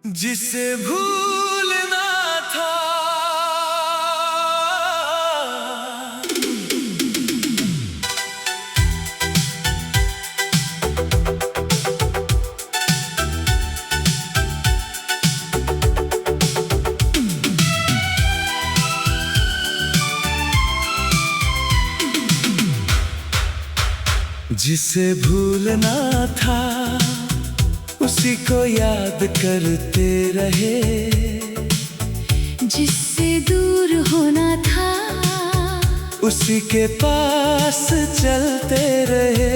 जिसे भूलना था। जिसे भूलना था उसी को याद करते रहे, जिससे दूर होना था उसी के पास चलते रहे।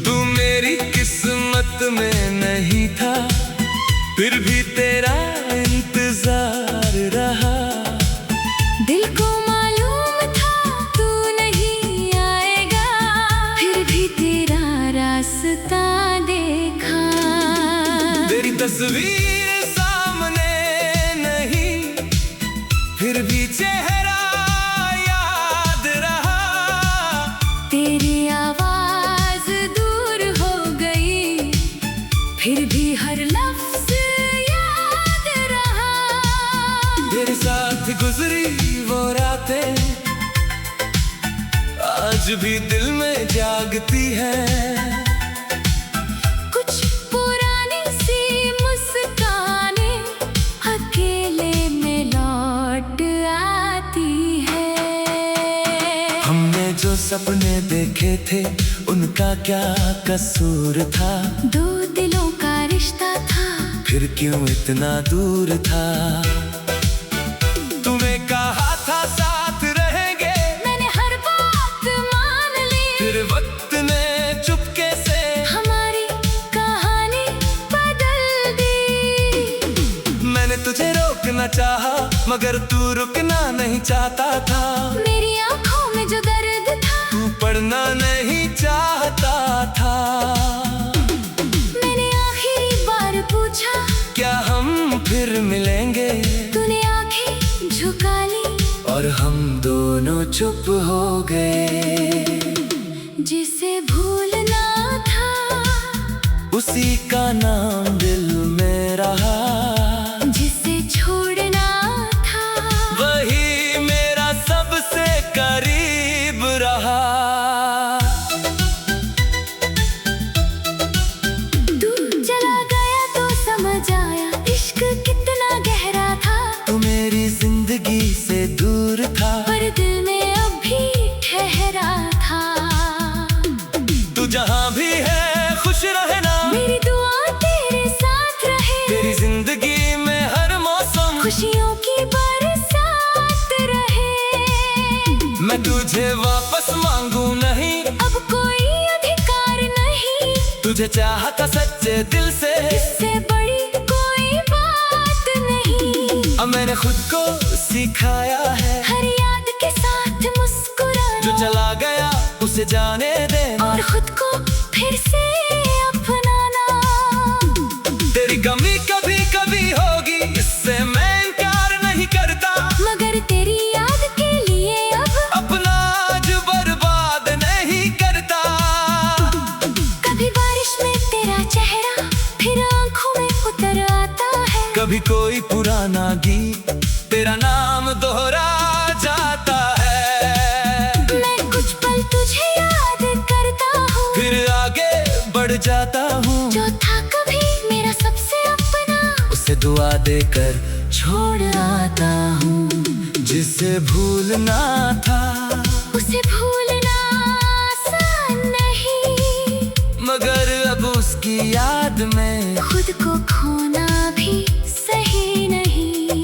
तू मेरी किस्मत में नहीं था, फिर भी तेरा इंतजार रहा। दिल को मालूम था तू नहीं आएगा, फिर भी तेरा रास्ता देखा। तेरी तस्वीर सामने नहीं, फिर भी चेहरा याद रहा। तेरी आवाज दूर हो गई, फिर भी हर लफ्ज याद रहा। तेरे साथ गुजरी वो रातें आज भी दिल में जागती है। कुछ पुरानी सी मुस्कानें अकेले में लौट आती है। हमने जो सपने देखे थे उनका क्या कसूर था। दो दिलों का रिश्ता था, फिर क्यों इतना दूर था। तुम्हें कहा था साथ रहेंगे, मैंने हर बात मान ली। फिर वक्त ने चुपके से हमारी कहानी बदल दी। मैंने तुझे रोकना चाहा, मगर तू रुकना नहीं चाहता था। मेरी आंखों में जो दर्द था तू पढ़ना नहीं चाहता था। मैंने आखिरी बार पूछा, क्या हम फिर मिलेंगे। तूने आंखें झुका ली और हम दोनों चुप हो गए। जिसे भूलना था उसी का नाम दिल में रहा। जिसे छोड़ना था वही मेरा सबसे करीब रहा। तू चला गया तो समझ आया इश्क कितना गहरा था। तू मेरी जिंदगी से दूर था, पर दिल में अब भी ठहरा था। तू जहाँ भी है खुश रहना। मेरी दुआ तेरे साथ रहे, तेरी जिंदगी में हर मौसम खुशियों की बरसात रहे। मैं तुझे वापस मांगू नहीं, अब कोई अधिकार नहीं, तुझे चाहा था सच्चे दिल से। इससे बड़ी कोई बात नहीं। अब मैंने खुद को सिखाया है, हर याद के साथ मुस्कुराना, जो चला गया उसे जाने देना। और खुद को फिर से अपनाना। तेरी कमी कभी कभी होगी, इससे मैं इनकार नहीं करता। मगर तेरी याद के लिए अब अपना आज बर्बाद नहीं करता। कभी बारिश में तेरा चेहरा फिर आंखों में उतर आता है। कभी कोई पुराना गीत तेरा नाम दोहरा जाता है। मैं कुछ पल तुझे याद करता हूँ, फिर आगे बढ़ जाता हूँ। जो था कभी मेरा सबसे अपना, उसे दुआ देकर छोड़ आता हूँ। जिसे भूलना था उसे भूलना आसान नहीं, मगर अब उसकी याद में खुद को खोना भी सही नहीं।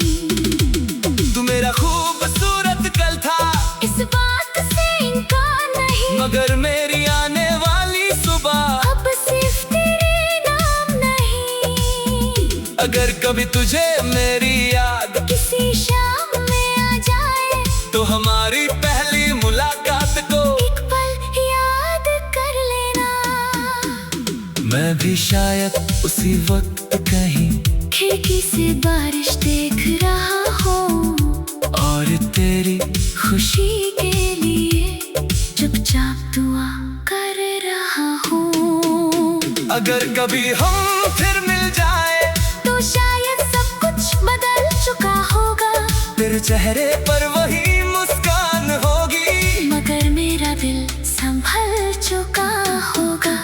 तू मेरा खूबसूरत कल था, इस बात से इनकार नहीं, मगर मेरी आने वाली सुबह अब सिर्फ तेरे नाम नहीं। अगर कभी तुझे मेरी याद किसी शाम में आ जाए तो हमारी पहली मुलाकात को एक पल याद कर लेना। मैं भी शायद उसी वक्त कहीं खिड़की से बारिश देख रहा हूँ, और तेरी खुशी के लिए चुपचाप दुआ कर रहा हूँ। अगर कभी हम फिर मिल जाए फिर चेहरे पर वही मुस्कान होगी। मगर मेरा दिल संभल चुका होगा।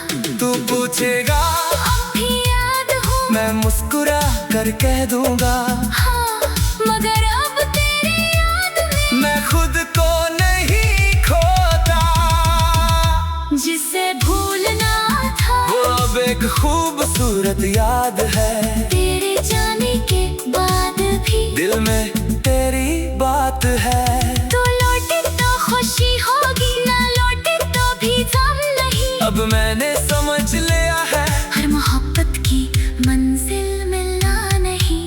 तू पूछेगा अब भी याद हूँ, मैं मुस्कुरा कर कह दूंगा। हाँ, मगर अब तेरी याद में मैं खुद को नहीं खोता। जिसे भूलना था वो अब एक खूबसूरत याद है। तेरे जाने के बाद भी दिल में तेरी बात है। तू लौटे तो खुशी होगी, ना लौटे तो भी गम नहीं। अब मैंने समझ लिया है हर मोहब्बत की मंजिल मिलना नहीं।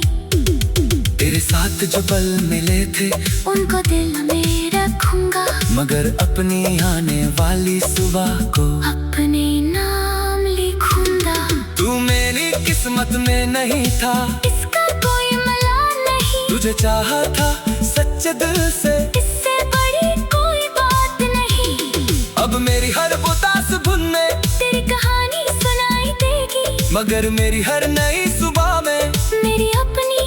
तेरे साथ जो पल मिले थे उनको दिल में रखूंगा, मगर अपनी आने वाली सुबह को अपने नाम लिखूंगा। तू मेरी किस्मत में नहीं था, इसका कोई मलाल नहीं। तुझे चाहा था सच्चे दिल से, इससे बड़ी कोई बात नहीं। अब मेरी हर उदास धुन में तेरी कहानी सुनाई देगी, मगर मेरी हर नई सुबह में मेरी अपनी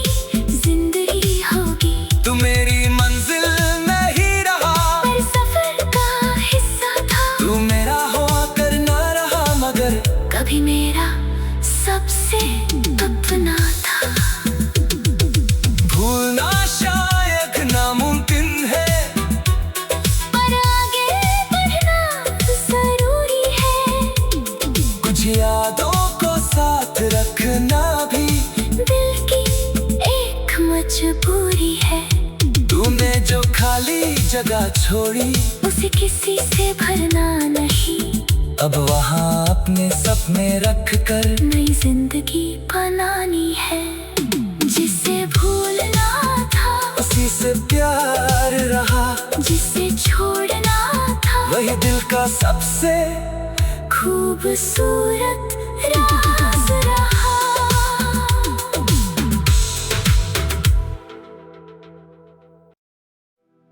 जिंदगी होगी। तू मेरी मंजिल नहीं रहा, पर सफर का हिस्सा था। तू मेरा हुआ कर ना रहा, मगर कभी मेरा सबसे अपना था। भूलना शायद नामुमकिन है, पर आगे बढ़ना जरूरी है। कुछ यादों को साथ रखना भी दिल की एक मजबूरी है। तूने जो खाली जगह छोड़ी उसे किसी से भरना नहीं। अब वहाँ अपने सपने रख कर नई जिंदगी बनानी है। जिसे भूलना था उसी से प्यार रहा, जिसे छोड़ना था वही दिल का सबसे खूबसूरत राज रहा।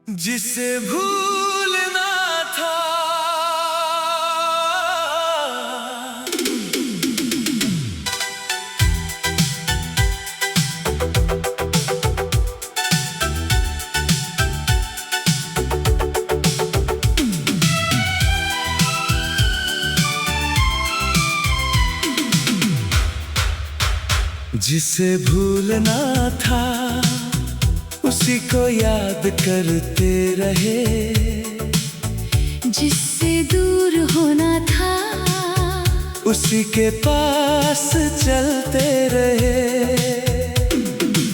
जिसे भूलना था। जिसे भूलना था उसी को याद करते रहे। जिससे दूर होना था उसी के पास चलते रहे।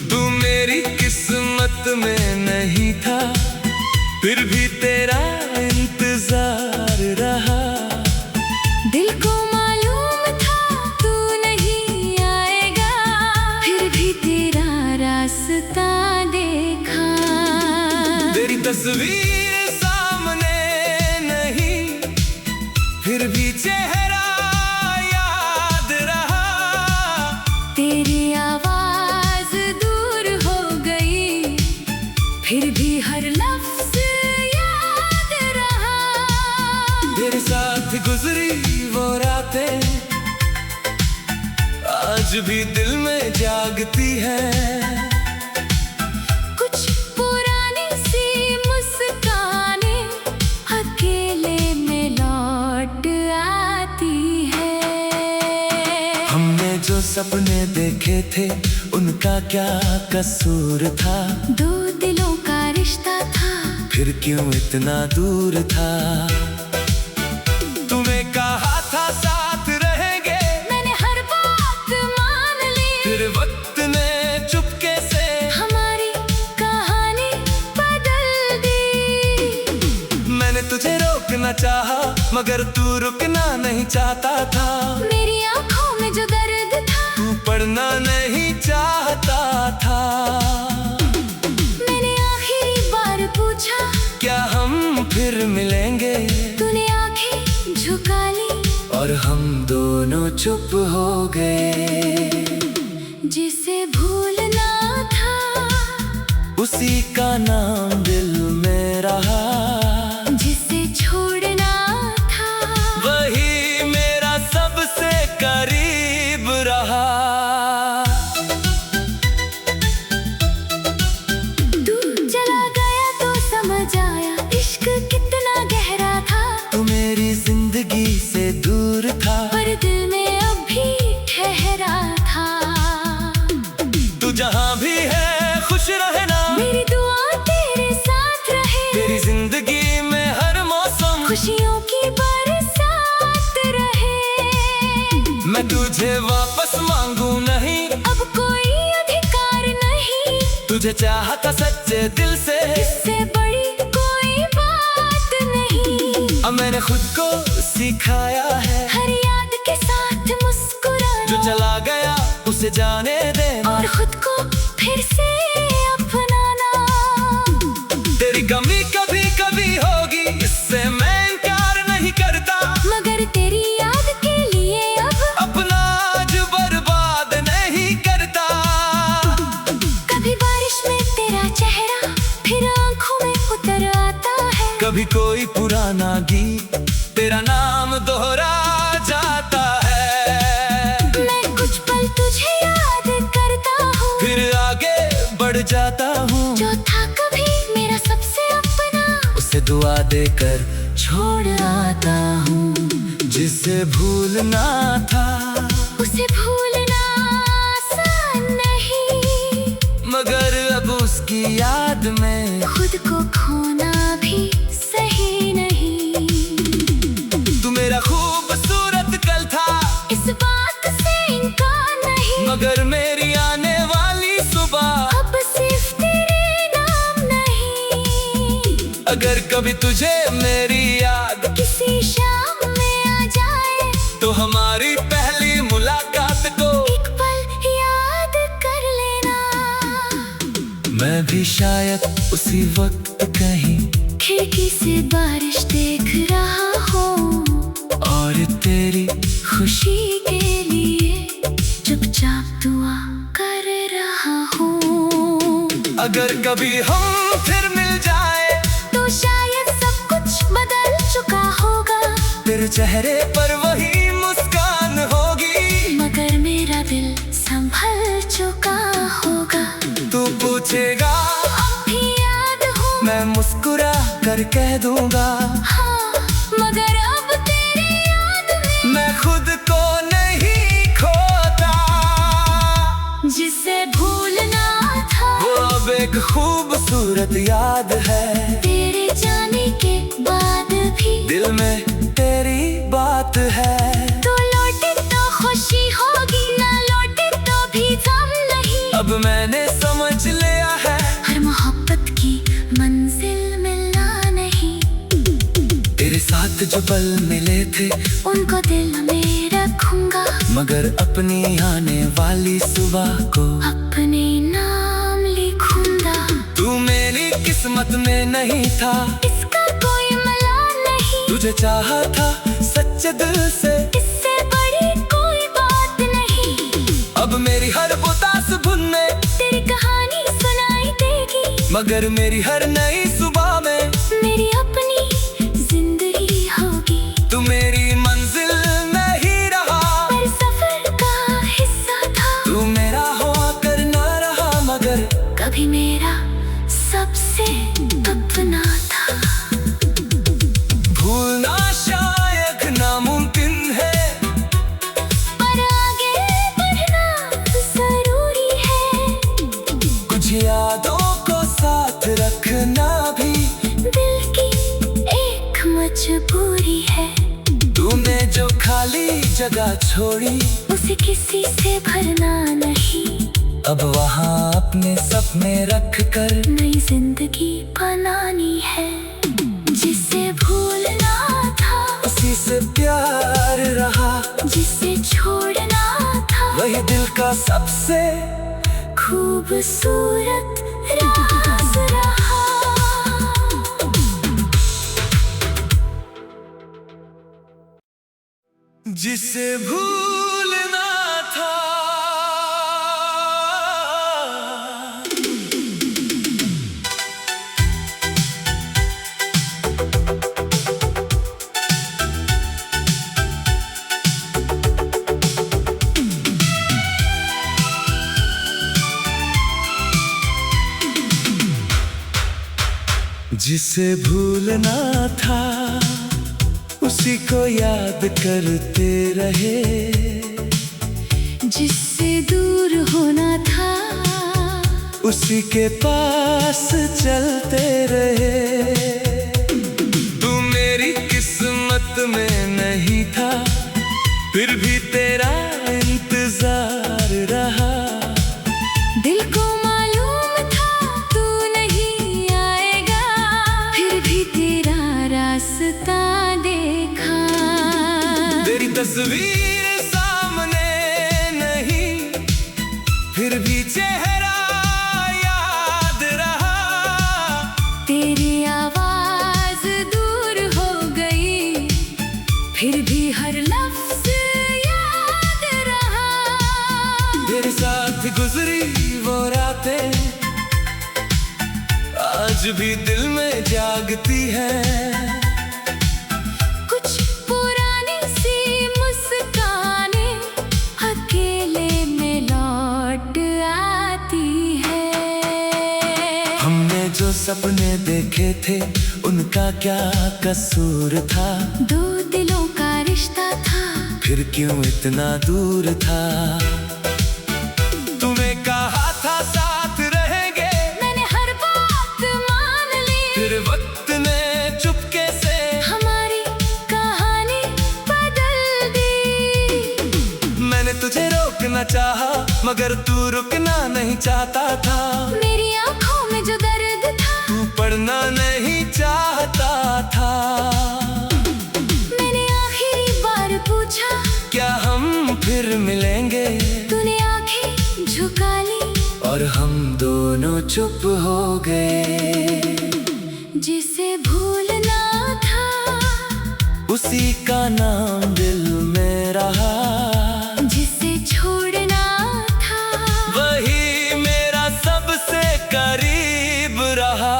तू मेरी किस्मत में नहीं था, फिर भी तेरा इंतजार रहा। दिल को मालूम था तू नहीं आएगा, फिर भी तेरा रास्ता देखा। तेरी तस्वीर सामने नहीं, फिर भी चेहरा याद रहा। तेरी आवाज दूर हो गई, फिर भी हर लफ्ज याद रहा। तेरे साथ गुजरी वो रातें आज भी दिल में जागती है। कुछ पुरानी सी मुस्कानें अकेले में लौट आती है। हमने जो सपने देखे थे उनका क्या कसूर था। दो दिलों का रिश्ता था, फिर क्यों इतना दूर था। तुम्हें कहा था साथ रहेंगे, मैंने हर बात मान ली। फिर वक्त ने चुपके से हमारी कहानी बदल दी। मैंने तुझे रोकना चाहा, मगर तू रुकना नहीं चाहता था। मेरी आंखों में जो दर्द था तू पढ़ना नहीं चाहता था। मैंने आखिरी बार पूछा, क्या हम फिर मिलेंगे? तूने आंखें झुका ली और हम दोनों चुप हो गए। जिसे भूलना था उसी का नाम दिल में रहा। जिसे छोड़ना था वही मेरा सबसे करीब रहा। तू चल तुझे चाहा था सच्चे दिल से, इससे बड़ी कोई बात नहीं। अब मैंने खुद को सिखाया है हर याद के साथ मुस्कुराना, जो चला गया उसे जाने देना, और खुद को फिर से अपनाना। तेरी कमी कभी कभी होगी, इससे मैं इनकार नहीं करता, मगर तेरी याद के लिए अब अपना आज बर्बाद नहीं करता। कभी बारिश में तेरा चेहरा फिर आंखों में उतर आता है, कभी कोई पुराना गीत तेरा नाम दोहरा जाता है। मैं कुछ पल तुझे याद करता हूँ, फिर आगे बढ़ जाता हूँ, जो था कभी मेरा सबसे अपना, उसे दुआ देकर छोड़ आता हूँ। जिसे भूलना था उसे भूलना आसान नहीं, मगर अब उसकी याद में खुद को खोना भी सही नहीं। तू मेरा खूबसूरत कल था, इस बात से इनकार नहीं, मगर मेरी आने वाली सुबह अब सिर्फ तेरे नाम नहीं। अगर कभी तुझे मेरी याद किसी शाम में आ जाए, तो हमारी पहली मुलाकात को एक पल याद कर लेना। मैं भी शायद उसी वक्त कहीं खिड़की से बारिश देख रहा हूँ, और तेरी खुशी के लिए चुपचाप दुआ कर रहा हूँ। अगर कभी हम फिर मिल जाए, तो शायद सब कुछ बदल चुका होगा, तेरे चेहरे पर वही मुस्कान होगी, मगर मेरा दिल संभल चुका होगा। तू पूछेगा अब भी याद हूँ, मैं मुस्कुरा कर कह दूंगा, हाँ, मगर अब तेरी याद में मैं खुद को नहीं खोता। जिसे भूलना था वो अब एक खूबसूरत याद है, तेरे जाने के बाद भी दिल में तेरी बात है। तू लौटे तो खुशी होगी, ना लौटे तो भी गम नहीं। अब मैंने समझ लिया है हर मोहब्बत की मंजिल मिलना नहीं, तेरे साथ जो पल मिले थे उनको दिल में रखूंगा, मगर अपनी आने वाली सुबह को अपने नाम लिखूंगा। तू मेरी किस्मत में नहीं था, इसका कोई मलाल नहीं, तुझे चाहा था सच्चे दिल से, इससे बड़ी कोई बात नहीं। अब मेरी हर उदास धुन में तेरी कहानी सुनाई देगी, मगर मेरी हर नई सुबह में मेरी अपनी जिंदगी होगी। तू मेरी मंजिल नहीं रहा, पर सफर का हिस्सा था, तू मेरा हुआ कर ना रहा, मगर कभी मेरा सबसे अपना था। भूलना शायद नामुमकिन है, पर आगे बढ़ना जरूरी है, कुछ यादों को साथ रखना भी दिल की एक मजबूरी है। तूने जो खाली जगह छोड़ी, उसे किसी से भरना नहीं, अब वहाँ अपने सपने रख कर नई जिंदगी बनानी है। जिसे भूलना था उसी से प्यार रहा, जिसे छोड़ना था वही दिल का सबसे खूबसूरत राज रहा। जिसे भूलना था जिसे भूलना था उसी को याद करते रहे, जिससे दूर होना था उसी के पास चलते रहे। तू मेरी किस्मत में नहीं था, फिर भी तेरा इंतजार रहा। दिल को मालूम था गुजरी वो रातें आज भी दिल में जागती है। कुछ पुरानी सी मुस्कानें अकेले में लौट आती है। हमने जो सपने देखे थे उनका क्या कसूर था। दो दिलों का रिश्ता था, फिर क्यों इतना दूर था। तुम्हें कहा था साथ रहेंगे, मैंने हर बात मान ली। फिर वक्त ने चुपके से हमारी कहानी बदल दी। मैंने तुझे रोकना चाहा मगर तू रुकना नहीं चाहता था। मेरी आंखों में जो दर्द था तू पढ़ना नहीं चाहता था। मैंने आखिरी बार पूछा, क्या हम फिर मिलेंगे। तूने आंखें झुका ली और हम दोनों चुप हो गए। जिसे भूलना था उसी का नाम दिल में रहा। जिसे छोड़ना था वही मेरा सबसे करीब रहा।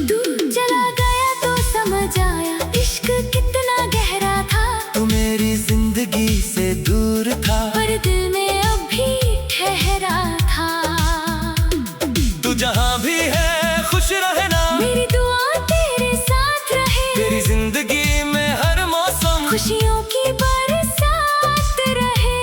तू चला गया तो समझ आया इश्क कितना गहरा था। तू मेरी जिंदगी से दूर था पर दिल में अब भी ठहरा था। तू जहाँ भी है खुश रहना, मेरी दुआ तेरे साथ रहे। तेरी जिंदगी में हर मौसम खुशियों की बरसात रहे।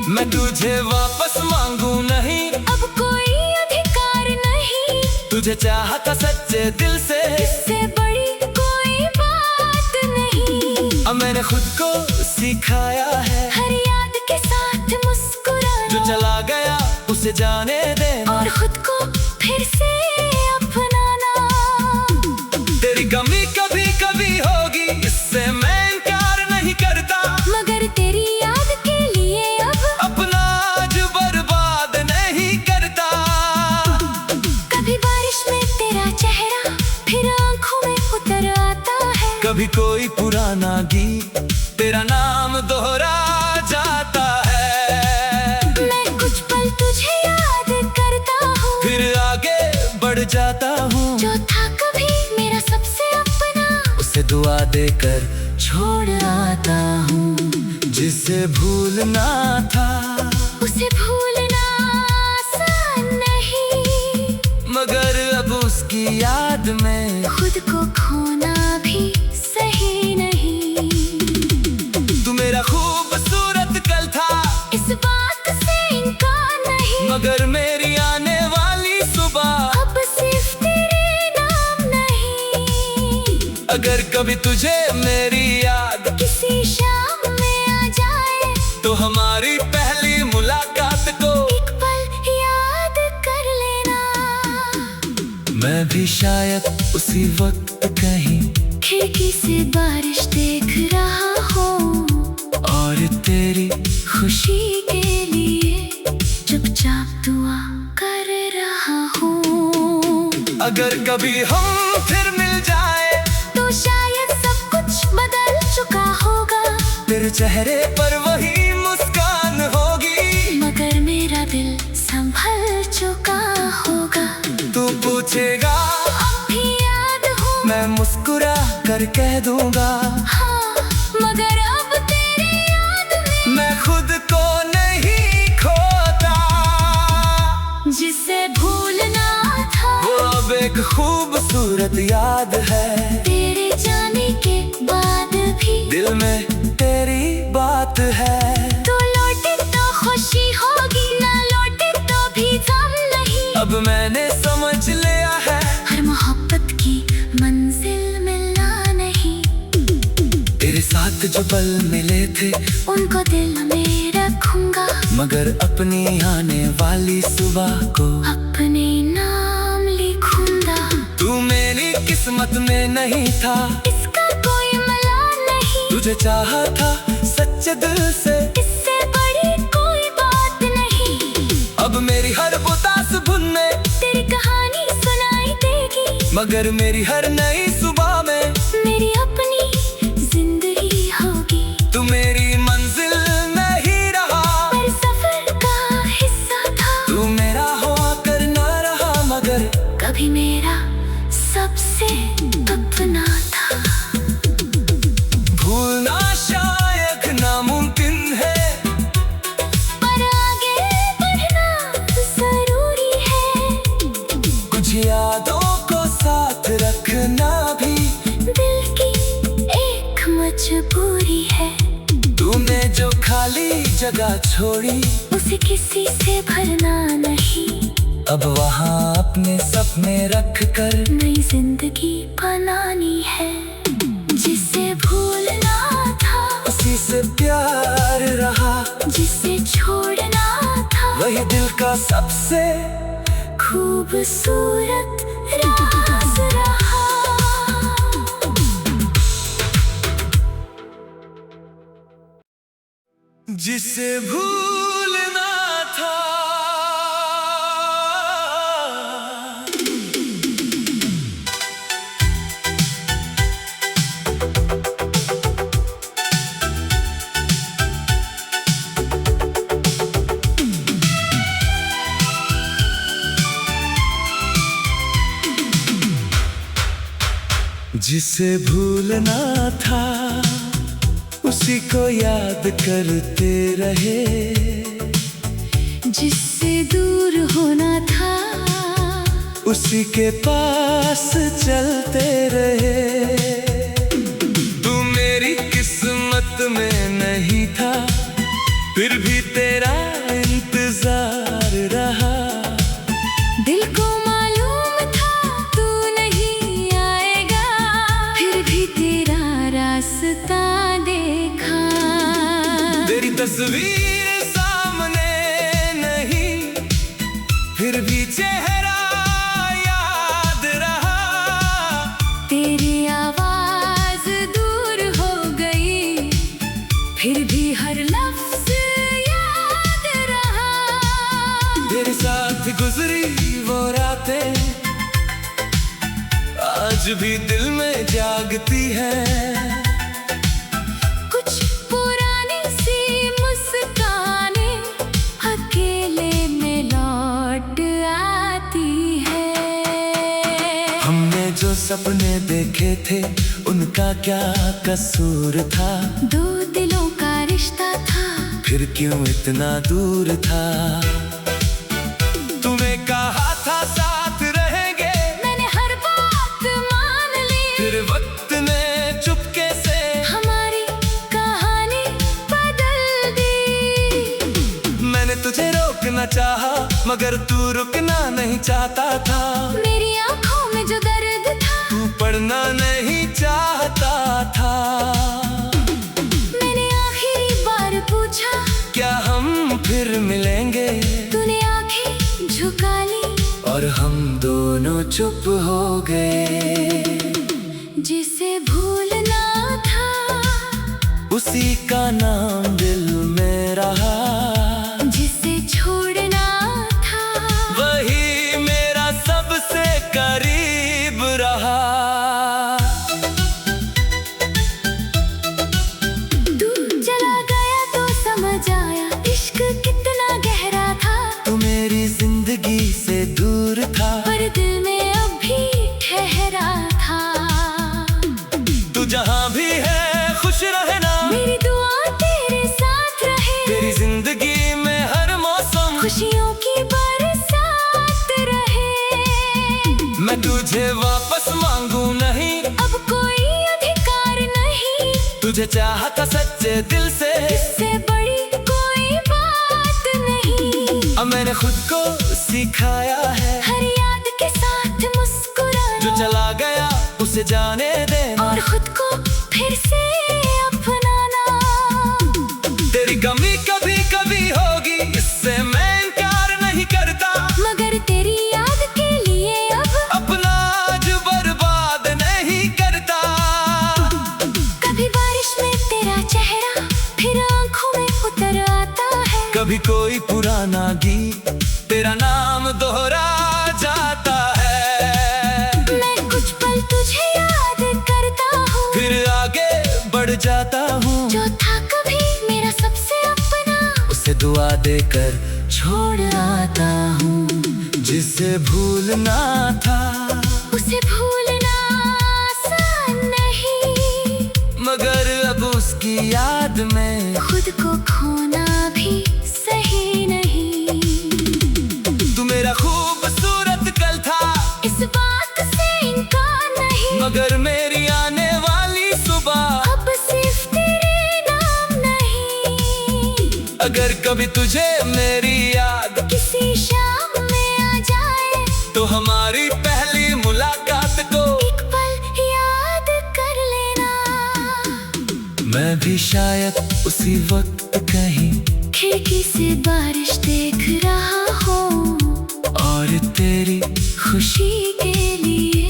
मैं तुझे वापस मांगू नहीं, अब कोई अधिकार नहीं। तुझे चाहा था सच्चे दिल से, इससे बड़ी कोई बात नहीं। अब मैंने खुद को सिखाया है हर याद के साथ मुस्कुराना, जो चला गया उसे जाने देना। और खुद को फिर से अपनाना। तेरी कमी कभी कभी होगी, इससे मैं इनकार नहीं करता। मगर तेरी याद के लिए अब अपना आज बर्बाद नहीं करता। कभी बारिश में तेरा चेहरा फिर आंखों में उतर आता है। कभी कोई पुराना गीत तेरा नाम दोहरा जाता है। मैं कुछ पल तुझे याद करता हूँ, फिर आगे बढ़ जाता हूँ। जो था कभी मेरा सबसे अपना, उसे दुआ देकर छोड़ आता हूँ। जिसे भूलना था उसे भूलना आसान नहीं। मगर अब उसकी याद में खुद को खोना भी सही नहीं। तू मेरा खूबसूरत कल था, इस बात से इनकार नहीं। मगर मेरी आने वाली सुबह अब सिर्फ तेरे नाम नहीं। अगर कभी तुझे मेरी याद किसी शाम में आ जाए तो हमारी पहली मुलाकात को एक पल याद कर लेना। मैं भी शायद उसी वक्त कहीं खिड़की से बारिश देख रहा हूँ, और तेरी खुशी के लिए चुपचाप दुआ कर रहा हूँ। अगर कभी हम फिर मिल जाए तो शायद सब कुछ बदल चुका होगा। तेरे चेहरे पर वही मुस्कान होगी, मगर मेरा दिल संभल चुका होगा। तू पूछेगा अब भी याद हूँ, मैं मुस्कुरा कर कह दूंगा। हाँ, मगर अब तेरी याद में मैं खुद को नहीं खोता। जिसे भूलना था वो अब एक खूबसूरत याद है। तेरे जाने के बाद भी दिल में तेरी बात है। तू लौटे तो खुशी होगी, ना लौटे तो भी गम नहीं। अब मैंने समझ लिया है हर मोहब्बत की मंजिल मिलना नहीं। तेरे साथ जो पल मिले थे उनको दिल में रखूंगा, मगर अपनी आने वाली सुबह को अपने नाम लिखूंगा। तू मेरी किस्मत में नहीं था, इसका कोई मलाल नहीं। तुझे चाहा था सच्चे दिल से, इससे बड़ी कोई बात नहीं। अब मेरी हर उदास धुन में तेरी कहानी सुनाई देगी, मगर मेरी हर नई सुबह में मेरी अपनी जिंदगी होगी। तू मेरी मन तूने जो खाली जगह छोड़ी उसे किसी से भरना नहीं। अब वहाँ अपने सपने रख कर नई जिंदगी बनानी है। जिसे भूलना था उसी से प्यार रहा, जिसे छोड़ना था वही दिल का सबसे खूबसूरत राज रहा। जिसे भूलना था जिसे भूलना था उसी को याद करते रहे। जिससे दूर होना था उसी के पास चलते रहे। तू मेरी किस्मत में नहीं था फिर भी तेरा इंतजार रहा। दिल को मालूम था तू नहीं आएगा, फिर भी तेरा रास्ता देखा। तेरी तस्वीर सामने नहीं फिर भी चेहरा याद रहा। तेरी आवाज दूर हो गई फिर भी हर लफ्ज याद रहा। तेरे साथ गुजरी वो रातें आज भी दिल में जागती है। कुछ पुरानी सी मुस्कानें अकेले में लौट आती है। हमने जो सपने देखे थे उनका क्या कसूर था। दो दिलों का रिश्ता था फिर क्यों इतना दूर था। तुम्हें कहा था साथ रहेंगे, मैंने हर बात मान ली। फिर वक्त ने चुपके से हमारी कहानी बदल दी। मैंने तुझे रोकना चाहा मगर तू रुकना नहीं चाहता था। मेरी आंखों में जो दर्द था तू पढ़ना नहीं चाहता था। मैंने आखिरी बार पूछा क्या हम फिर मिलेंगे, तूने आंखें झुका ली और हम दोनों चुप हो गए। जिसे भूलना था उसी का नाम दिल में रहा। जिसे छोड़ना था वही मेरा सबसे करीब रहा। तू चला गया तो समझ आया इश्क कितना गहरा था। तू मेरी जिंदगी से दूर था पर दिल में अब भी ठहरा था। तू जहाँ भी है खुश रहना, मेरी दुआ तेरे साथ रहे। तेरी जिंदगी में हर मौसम खुशियों की बरसात रहे। मैं तुझे वापस मांगू नहीं, अब कोई अधिकार नहीं तुझे चाहा था सच्चे दिल से। इससे बड़ी कोई बात नहीं। अब मैंने खुद को सिखाया है हर याद के साथ मुस्कुराना, जो चला गया उसे जाने देना। और खुद को फिर से अपनाना। तेरी कमी कभी कभी होगी इससे मैं इनकार नहीं करता, मगर तेरी याद के लिए अब अपना आज बर्बाद नहीं करता। कभी बारिश में तेरा चेहरा फिर आंखों में उतर आता है। कभी कोई पुराना गीत तेरा नाम दोहरा जाता है। मैं कुछ पल तुझे याद करता हूँ, फिर आगे बढ़ जाता हूँ। जो था कभी मेरा सबसे अपना, उसे दुआ देकर छोड़ आता हूँ। जिसे भूलना था उसे भूलना आसान नहीं, मगर अब उसकी याद में खुद को खोना भी सही नहीं। तू मेरा खूबसूरत कल था, इस बात से इनकार नहीं, मगर मेरी आने वाली सुबह अब सिर्फ तेरे नाम नहीं। अगर कभी तुझे मेरी याद किसी शाम में आ जाए, तो हमारी पहली मुलाकात को एक पल याद कर लेना। मैं भी शायद उसी वक्त कहीं खिड़की से बारिश देख रहा हूँ, और तेरी खुशी के लिए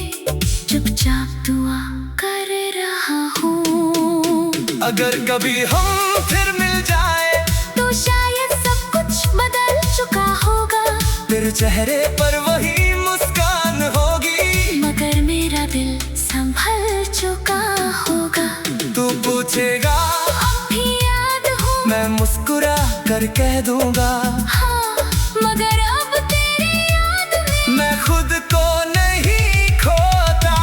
चुपचाप दुआ कर रहा हूँ। अगर कभी हम फिर मिल जाए, तो शायद सब कुछ बदल चुका होगा, तेरे चेहरे पर वही मुस्कान होगी, मगर मेरा दिल संभल चुका होगा। तू पूछेगा अब भी याद हूँ, मैं मुस्कुरा कर कह दूंगा, हाँ, मगर अब तेरी याद में मैं खुद को नहीं खोता।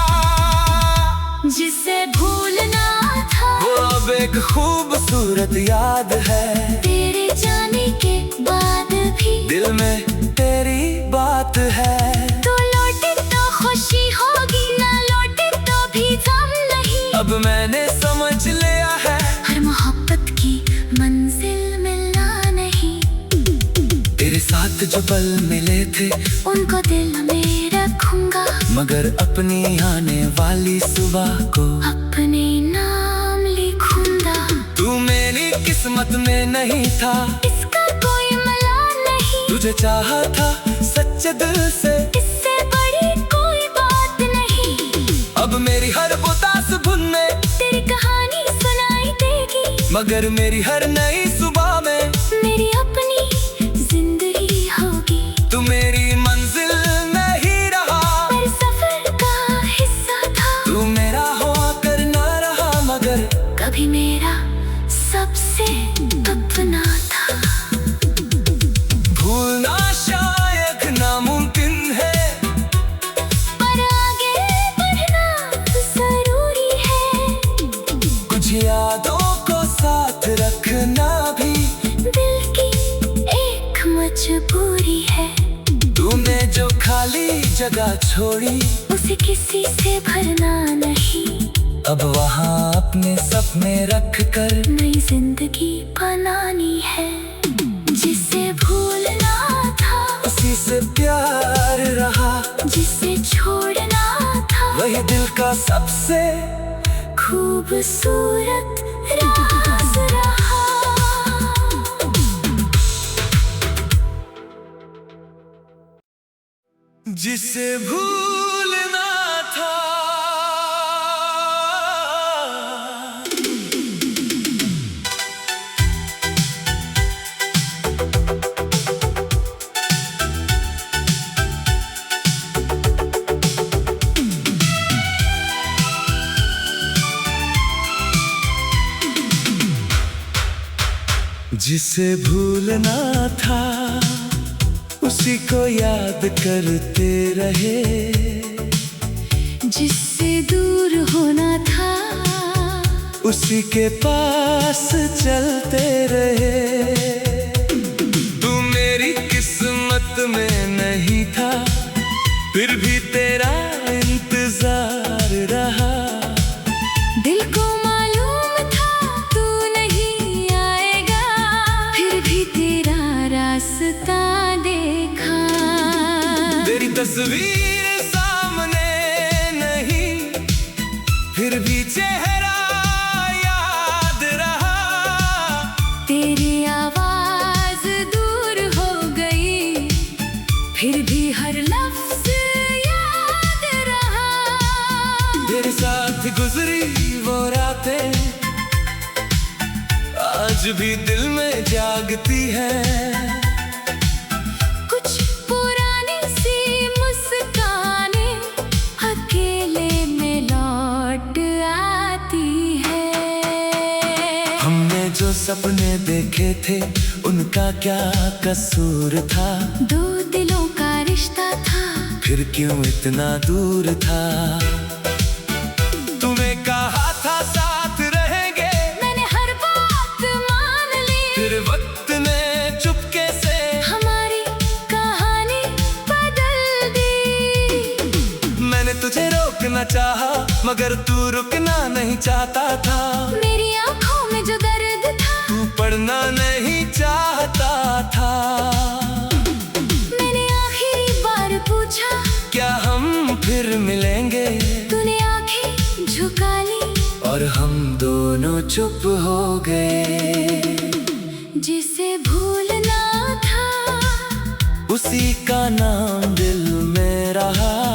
जिसे भूलना था, वो अब एक खूबसूरत याद है, तेरे जाने के बाद भी दिल में तेरी बात है। तू लौटे तो खुशी होगी, ना लौटे तो भी गम नहीं। अब मैंने समझ लिया है, हर मोहब्बत की मंजिल मिलना नहीं। तेरे साथ जो पल मिले थे, उनको दिल में रखूंगा, मगर अपनी आने वाली सुबह को अपने नाम लिखूंगा। तू मेरी किस्मत में नहीं था, इसका कोई मलाल नहीं, तुझे चाहा था सच्चे दिल से, इससे बड़ी कोई बात नहीं। अब मेरी हर उदास धुन में तेरी कहानी सुनाई देगी, मगर मेरी हर नई सुबह में मेरी अपनी जिंदगी होगी। तू मेरी मंजिल नहीं रहा, मेरे सफर का हिस्सा था, तू मेरा हुआ कर ना रहा, मगर कभी मेरा सबसे अपना था। भूलना शायद नामुमकिन है, पर आगे बढ़ना जरूरी है, कुछ यादों को साथ रखना भी दिल की एक मजबूरी है। तूने जो खाली जगह छोड़ी, उसे किसी से भरना नहीं, अब वहाँ अपने सपने रख कर नई जिंदगी बनानी है। जिसे भूलना था, उसी से प्यार रहा, जिसे छोड़ना था, वही दिल का सबसे खूबसूरत राज रहा। जिसे भूलना था। जिसे भूलना था, उसी को याद करते रहे, जिससे दूर होना था, उसी के पास चलते रहे। तू मेरी किस्मत में नहीं था, फिर भी तेरा इंतजार रहा। दिल को मालूम था तू नहीं आएगा, फिर भी तेरा रास्ता देखा। तेरी तस्वीर सामने नहीं, फिर भी चेहरा याद रहा। तेरी आवाज दूर हो गई, फिर भी हर लफ्ज याद रहा। तेरे साथ गुजरी वो रातें आज भी दिल में जागती हैं। कुछ पुरानी सी मुस्कानें अकेले में लौट आती है। हमने जो सपने देखे थे, उनका क्या कसूर था? दो दिलों का रिश्ता था, फिर क्यों इतना दूर था? तुम्हें कहा था साथ रहेंगे, मैंने हर बात मान ली, फिर वक्त ने चुपके से हमारी कहानी बदल दी। मैंने तुझे रोकना चाहा, मगर तू रुकना नहीं चाहता था। मेरी आंखों में जो दर्द था, तू पढ़ना नहीं चाहता था। मैंने आखिरी बार पूछा, क्या हम फिर मिलेंगे? तूने आंखें झुका ली और हम दोनों चुप हो गए। जिसे भूलना था उसी का नाम दिल में रहा।